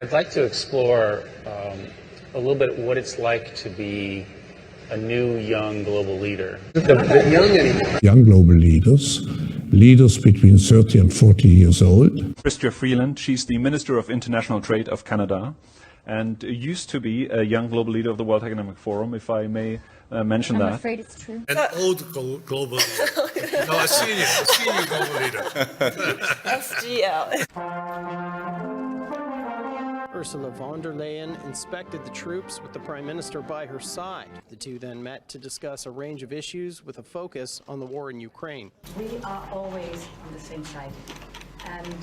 I'd like to explore a little bit what it's like to be a new young global leader. Young global leaders, leaders between 30 and 40 years old. Chrystia Freeland, she's the Minister of International Trade of Canada and used to be a young global leader of the World Economic Forum, if I may mention that. I'm afraid it's true. An old global leader. No, a senior global leader. SGL. Ursula von der Leyen inspected the troops with the Prime Minister by her side. The two then met to discuss a range of issues with a focus on the war in Ukraine. We are always on the same side. And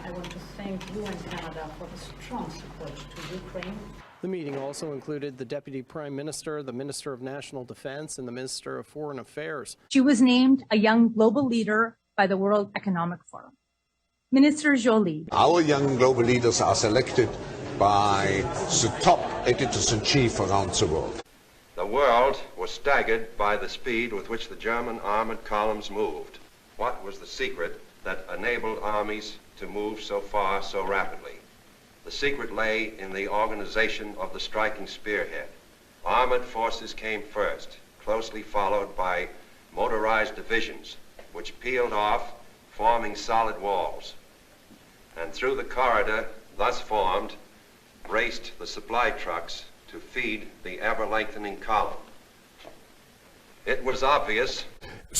I want to thank you and Canada for the strong support to Ukraine. The meeting also included the Deputy Prime Minister, the Minister of National Defense, and the Minister of Foreign Affairs. She was named a young global leader by the World Economic Forum. Minister Joly. Our young global leaders are selected by the top editors-in-chief around the world. The world was staggered by the speed with which the German armored columns moved. What was the secret that enabled armies to move so far so rapidly? The secret lay in the organization of the striking spearhead. Armored forces came first, closely followed by motorized divisions, which peeled off, forming solid walls. And through the corridor thus formed, raced the supply trucks to feed the ever-lengthening column. It was obvious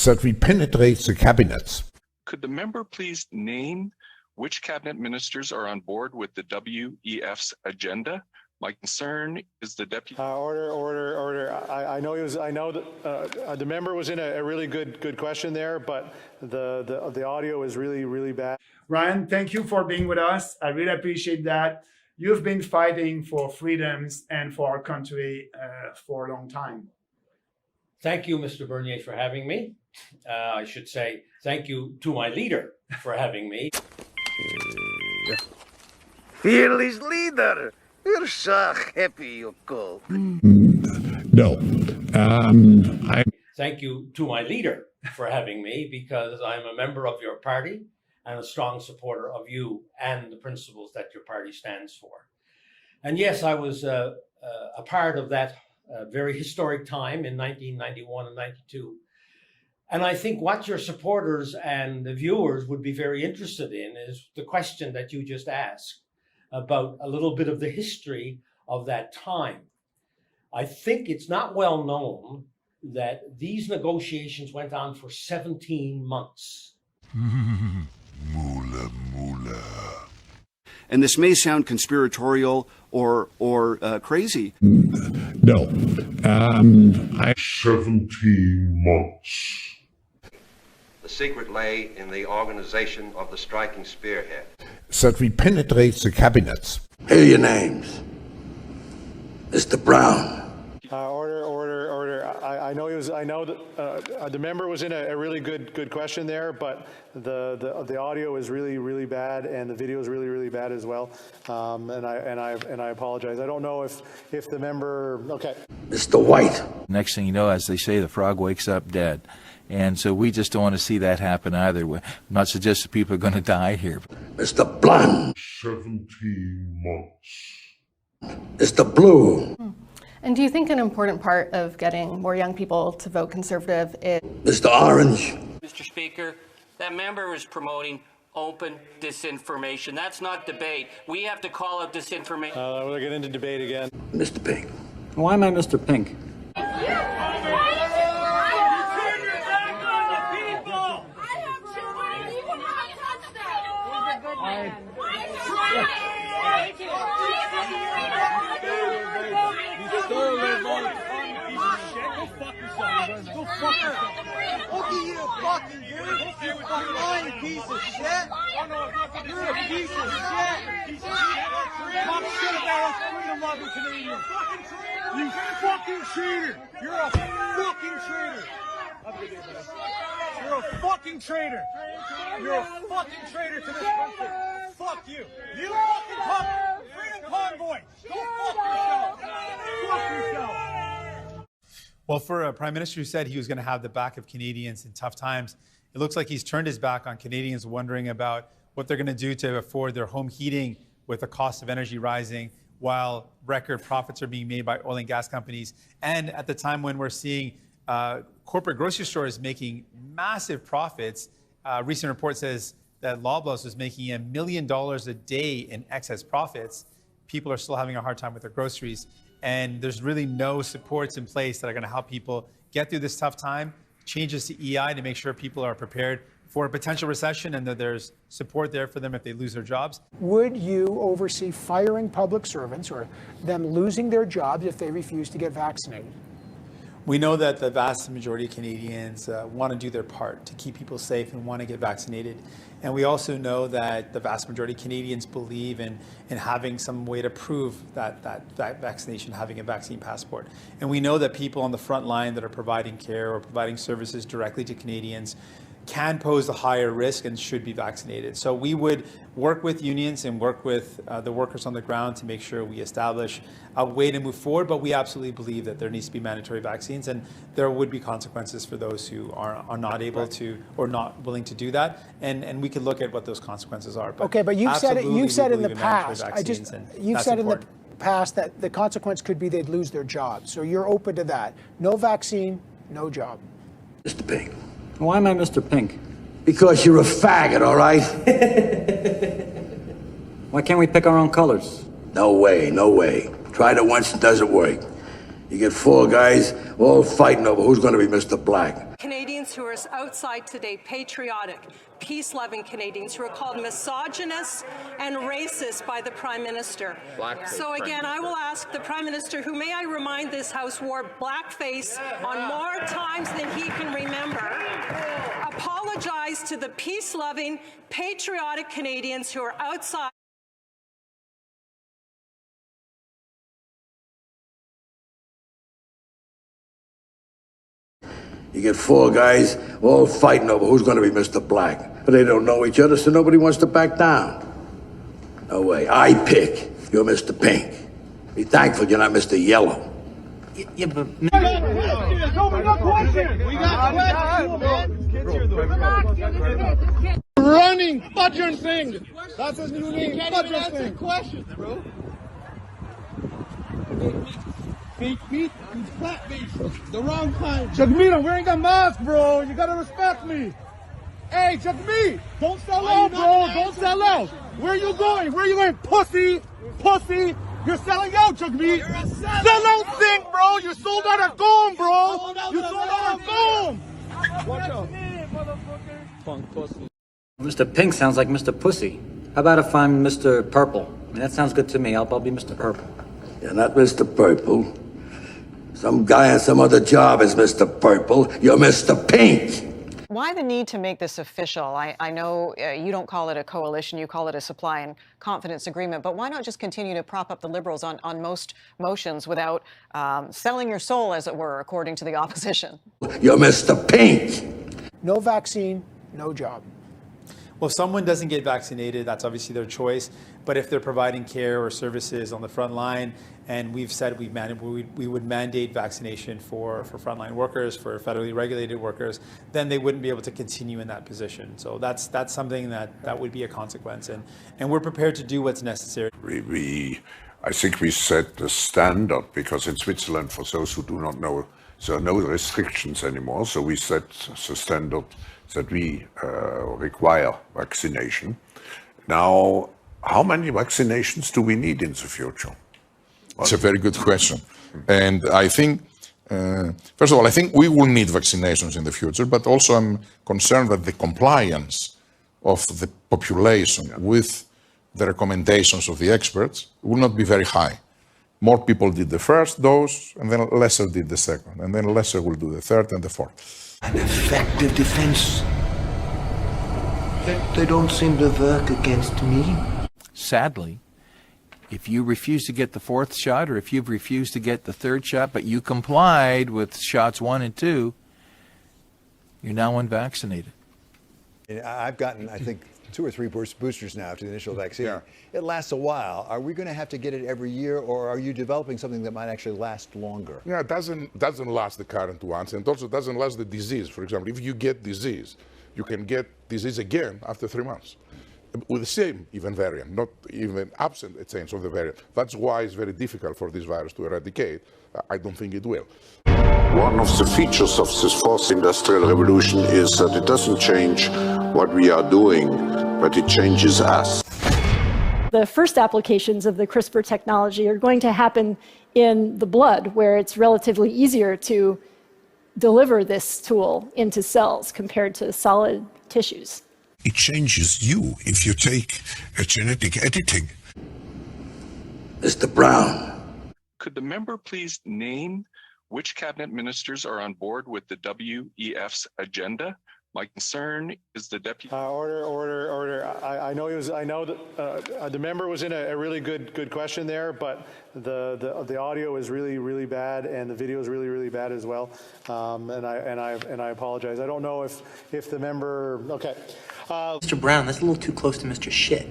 that we penetrate the cabinets. Could the member please name which cabinet ministers are on board with the WEF's agenda? My concern is the deputy. Order. I know that the member was in a really good question there, but the audio is really bad. Ryan, thank you for being with us. I really appreciate that. You've been fighting for freedoms and for our country for a long time. Thank you, Mr. Bernier, for having me. I should say thank you to my leader for having me. Fearless leader, we're so happy you called. No. Thank you to my leader for having me because I'm a member of your party and a strong supporter of you and the principles that your party stands for. And yes, I was a part of that very historic time in 1991 and 92. And I think what your supporters and the viewers would be very interested in is the question that you just asked about a little bit of the history of that time. I think it's not well known that these negotiations went on for 17 months. Moolah. And this may sound conspiratorial or crazy. No. 17 months. the secret lay in the organization of the striking spearhead. That we penetrate the cabinets. Here are your names. Mr. Brown. Order. I know that the member was in a really good question there, but the audio is really bad and the video is really bad as well. And I apologize. I don't know if the member. Okay. Mr. White. Next thing you know, as they say, the frog wakes up dead. And so we just don't want to see that happen either. I'm not suggesting people are going to die here. Mr. Blunt. 17 months. Mr. Blue. And do you think an important part of getting more young people to vote Conservative is... Mr. Orange. Mr. Speaker, that member is promoting open disinformation. That's not debate. We have to call out disinformation. We'll get into debate again. Mr. Pink. Why am I Mr. Pink? Look at you, fucking dude! You fucking lying piece of shit! You're a piece of shit! Talk shit about us freedom-loving Canadians! You fucking traitor! You're a fucking traitor! Have a good day, buddy. You're a fucking traitor! You're a fucking traitor to this country! Fuck you! You fucking freedom convoy! Go fuck yourself! Fuck yourself! Well, for a prime minister who said he was going to have the back of Canadians in tough times, it looks like he's turned his back on Canadians wondering about what they're going to do to afford their home heating with the cost of energy rising, while record profits are being made by oil and gas companies. And at the time when we're seeing corporate grocery stores making massive profits, a recent report says that Loblaws was making $1 million a day in excess profits. People are still having a hard time with their groceries. And there's really no supports in place that are going to help people get through this tough time. Changes to EI to make sure people are prepared for a potential recession and that there's support there for them if they lose their jobs. Would you oversee firing public servants or them losing their jobs if they refuse to get vaccinated? We know that the vast majority of Canadians want to do their part to keep people safe and want to get vaccinated. And we also know that the vast majority of Canadians believe in having some way to prove that vaccination, having a vaccine passport. And we know that people on the front line that are providing care or providing services directly to Canadians can pose a higher risk and should be vaccinated. So we would work with unions and work with the workers on the ground to make sure we establish a way to move forward, but we absolutely believe that there needs to be mandatory vaccines, and there would be consequences for those who are not able to or not willing to do that, and we could look at what those consequences are. Okay, but you've said it. You've said in the past. You've said in the past that the consequence could be they'd lose their job. So you're open to that. No vaccine, no job. Mr. Pink. Why am I Mr. Pink? Because you're a faggot, all right? Why can't we pick our own colors? No way, no way. Tried it once, it doesn't work. You get 4 guys all fighting over who's going to be Mr. Black. Canadians who are outside today, patriotic, peace-loving Canadians who are called misogynist and racist by the Prime Minister. So again, I will ask the Prime Minister, who may I remind this House wore blackface on more times than he can remember, apologize to the peace-loving, patriotic Canadians who are outside. You get 4 guys all fighting over who's going to be Mr. Black. But they don't know each other, so nobody wants to back down. No way. I pick. You're Mr. Pink. Be thankful you're not Mr. Yellow. Yeah, but... We got questions. Running Fudger thing. That's his new name. Fudger thing. Questions, bro. Fake meat and flat meat. The wrong kind. Jagmeet, I'm wearing a mask, bro. You gotta respect me. Hey, Jagmeet, don't sell out, bro. Don't sell out. Where are you going? Where are you going? Pussy. Pussy. You're selling out, Jagmeet. Sell out thing, bro. You sold out of Gom, bro. You sold out of Gom. Watch out. Punk pussy. Mr. Pink sounds like Mr. Pussy. How about if I'm Mr. Purple? I mean, that sounds good to me. I'll be Mr. Purple. You're not Mr. Purple. Some guy on some other job is Mr. Purple. You're Mr. Pink. Why the need to make this official? I know you don't call it a coalition, you call it a supply and confidence agreement, but why not just continue to prop up the Liberals on most motions without selling your soul, as it were, according to the opposition? You're Mr. Pink. No vaccine, no job. Well, if someone doesn't get vaccinated, that's obviously their choice. But if they're providing care or services on the front line, and we've said we would mandate vaccination for frontline workers, for federally regulated workers, then they wouldn't be able to continue in that position. So that's something that would be a consequence. And we're prepared to do what's necessary. I think we set the standard, because in Switzerland, for those who do not know, there are no restrictions anymore. So we set the standard that we require vaccination. Now, how many vaccinations do we need in the future? It's a very good question. And I think, first of all, I think we will need vaccinations in the future, but also I'm concerned that the compliance of the population with the recommendations of the experts will not be very high. More people did the first dose, and then lesser did the second, and then lesser will do the third and the fourth. An effective defense. They don't seem to work against me. Sadly, if you refuse to get the 4th shot, or if you've refused to get the 3rd shot, but you complied with shots 1 and 2, you're now unvaccinated. I've gotten, I think, 2 or 3 boosters now to the initial vaccine. Yeah. It lasts a while. Are we going to have to get it every year, or are you developing something that might actually last longer? Yeah, it doesn't last the current ones, and also doesn't last the disease. For example, if you get disease, you can get disease again after 3 months. with the same even variant, not even absent a change of the variant. That's why it's very difficult for this virus to eradicate. I don't think it will. One of the features of this fourth industrial revolution is that it doesn't change what we are doing, but it changes us. The first applications of the CRISPR technology are going to happen in the blood, where it's relatively easier to deliver this tool into cells compared to solid tissues. It changes you if you take a genetic editing. Mr. Brown. Could the member please name which cabinet ministers are on board with the WEF's agenda? My concern is the deputy. Order. I know that the member was in a really good question there, but the audio is really bad and the video is really bad as well. And I apologize. I don't know if the member. Okay. Mr. Brown, that's a little too close to Mr. Shit.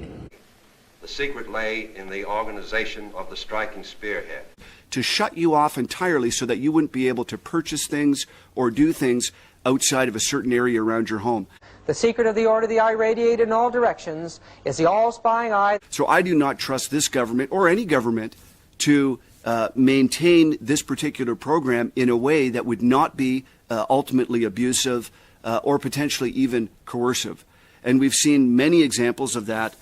The secret lay in the organization of the striking spearhead. To shut you off entirely so that you wouldn't be able to purchase things or do things outside of a certain area around your home. The secret of the order the eye radiated in all directions is the all-spying eye. So I do not trust this government or any government to maintain this particular program in a way that would not be ultimately abusive or potentially even coercive. And we've seen many examples of that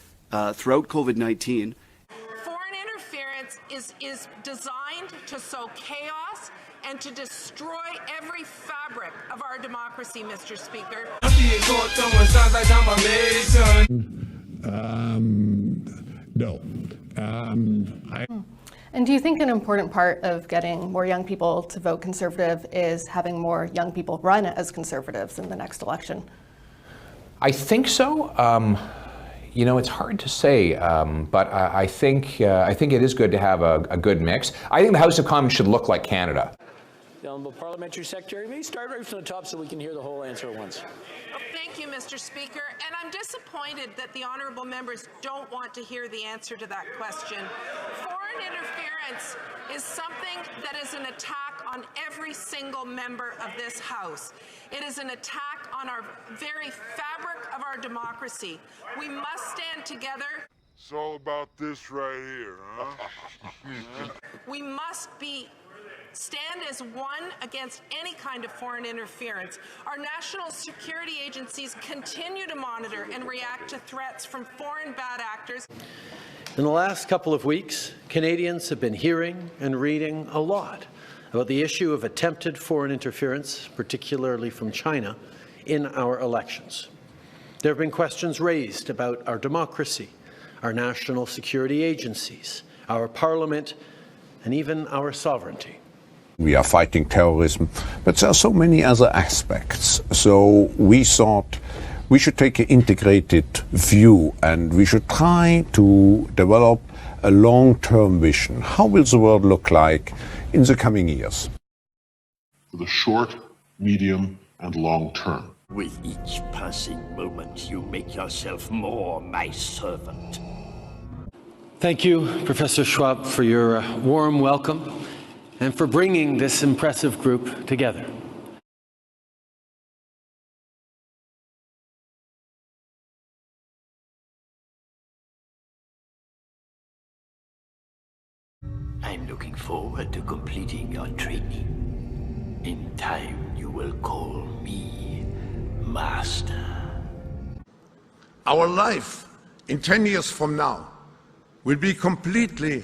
throughout COVID-19. Foreign interference is designed to sow chaos and to destroy every fabric of our democracy, Mr. Speaker. No. And do you think an important part of getting more young people to vote conservative is having more young people run as conservatives in the next election? I think so. You know, it's hard to say, but I think it is good to have a good mix. I think the House of Commons should look like Canada. The Honourable Parliamentary Secretary, may start right from the top so we can hear the whole answer at once. Thank you, Mr. Speaker. And I'm disappointed that the honourable members don't want to hear the answer to that question. Foreign interference is something that is an attack on every single member of this House. It is an attack on our very fabric of our democracy. We must stand together. It's all about this right here, huh? We must stand as one against any kind of foreign interference. Our national security agencies continue to monitor and react to threats from foreign bad actors. In the last couple of weeks, Canadians have been hearing and reading a lot about the issue of attempted foreign interference, particularly from China, in our elections. There have been questions raised about our democracy, our national security agencies, our parliament, and even our sovereignty. We are fighting terrorism, but there are so many other aspects. So we thought we should take an integrated view and we should try to develop a long-term vision. How will the world look like in the coming years? For the short, medium, and long term. With each passing moment, you make yourself more my servant. Thank you, Professor Schwab, for your warm welcome and for bringing this impressive group together. I'm looking forward to completing your training. In time, you will call me Master. Our life in 10 years from now will be completely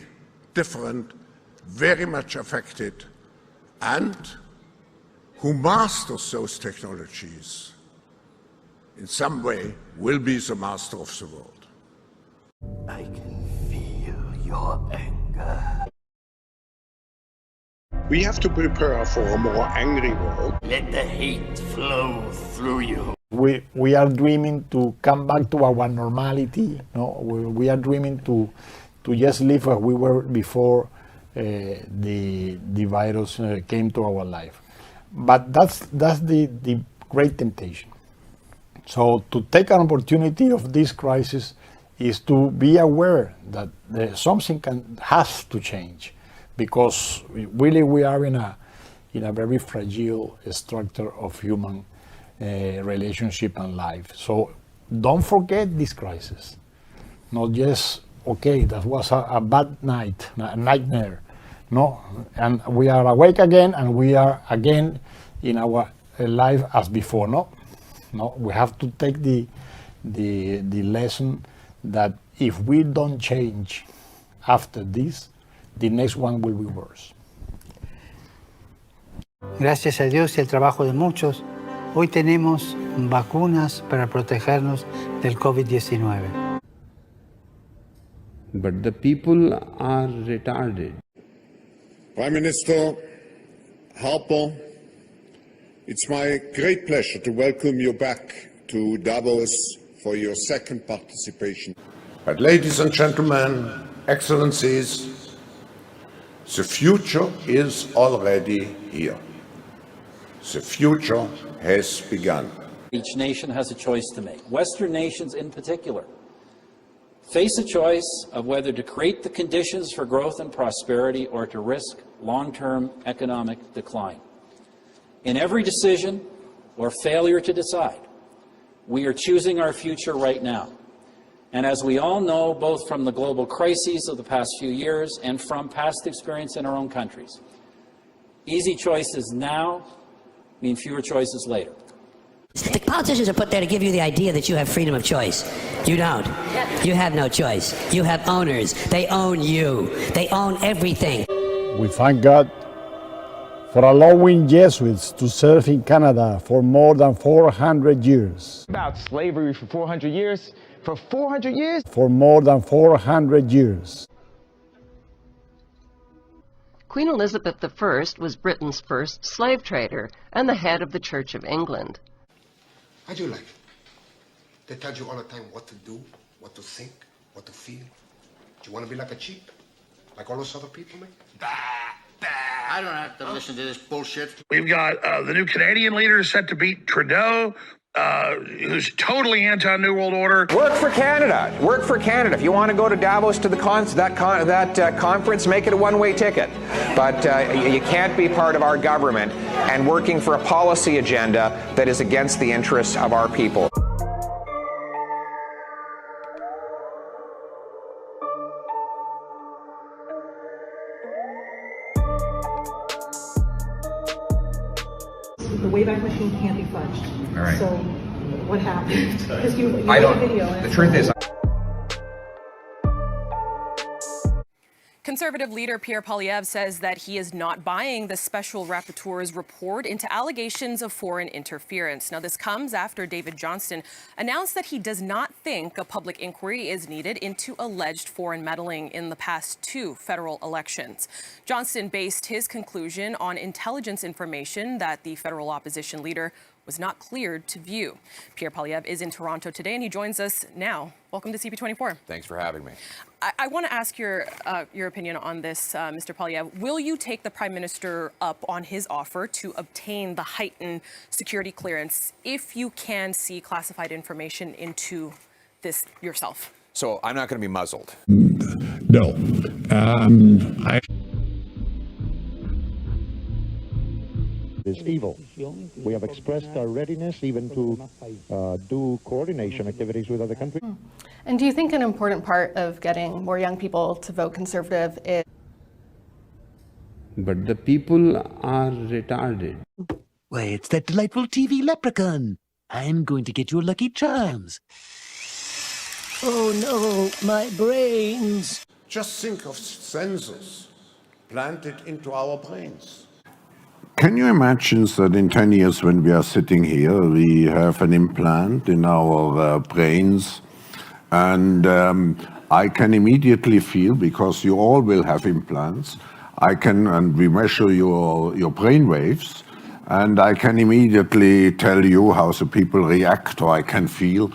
different, very much affected, and who masters those technologies in some way will be the master of the world. I can feel your anger. We have to prepare for a more angry world. Let the hate flow through you. We are dreaming to come back to our normality. No, we are dreaming to just live as we were before the virus came to our life. But that's the great temptation. So to take an opportunity of this crisis is to be aware that something has to change, because really we are in a very fragile structure of human relationship and life. So don't forget this crisis. not just, okay, that was a bad night, a nightmare. No, and we are awake again, and we are again in our life as before. No, we have to take the lesson that if we don't change after this, the next one will be worse. Gracias a Dios y al trabajo de muchos, hoy tenemos vacunas para protegernos del COVID-19. But the people are retarded. Prime Minister Harper, it's my great pleasure to welcome you back to Davos for your second participation. But ladies and gentlemen, excellencies, the future is already here. The future has begun. Each nation has a choice to make. Western nations in particular face a choice of whether to create the conditions for growth and prosperity or to risk long-term economic decline. In every decision or failure to decide, we are choosing our future right now. And as we all know, both from the global crises of the past few years and from past experience in our own countries, easy choices now mean fewer choices later. The politicians are put there to give you the idea that you have freedom of choice. You don't. You have no choice. You have owners. They own you. They own everything. We thank God for allowing Jesuits to serve in Canada for more than 400 years. About slavery for 400 years. For 400 years? For more than 400 years. Queen Elizabeth I was Britain's first slave trader and the head of the Church of England. How do you like it? They tell you all the time what to do, what to think, what to feel. Do you want to be like a sheep? Like all those other people, man? I don't have to listen to this bullshit. We've got the new Canadian leader set to beat Trudeau, who's totally anti-New World Order. Work for Canada. Work for Canada. If you want to go to Davos to the conference, make it a one-way ticket. But you can't be part of our government and working for a policy agenda that is against the interests of our people. The Wayback Machine can't be fudged. All right. So what happened? Because you I made don't. a video. The truth is. Conservative leader Pierre Poilievre says that he is not buying the special rapporteur's report into allegations of foreign interference. Now, this comes after David Johnston announced that he does not think a public inquiry is needed into alleged foreign meddling in the past 2 federal elections. Johnston based his conclusion on intelligence information that the federal opposition leader was not cleared to view. Pierre Poilievre is in Toronto today, and he joins us now. Welcome to CP24. Thanks for having me. I want to ask your opinion on this, Mr. Poilievre. Will you take the Prime Minister up on his offer to obtain the heightened security clearance if you can see classified information into this yourself? So I'm not going to be muzzled. No. Is evil. We have expressed our readiness even to do coordination activities with other countries. And do you think an important part of getting more young people to vote Conservative is... But the people are retarded. Why, it's that delightful TV leprechaun. I'm going to get your Lucky Charms. Oh no, my brains. Just think of sensors planted into our brains. Can you imagine that in 10 years when we are sitting here, we have an implant in our brains, and I can immediately feel, because you all will have implants, and we measure your brain waves, and I can immediately tell you how the people react, or I can feel.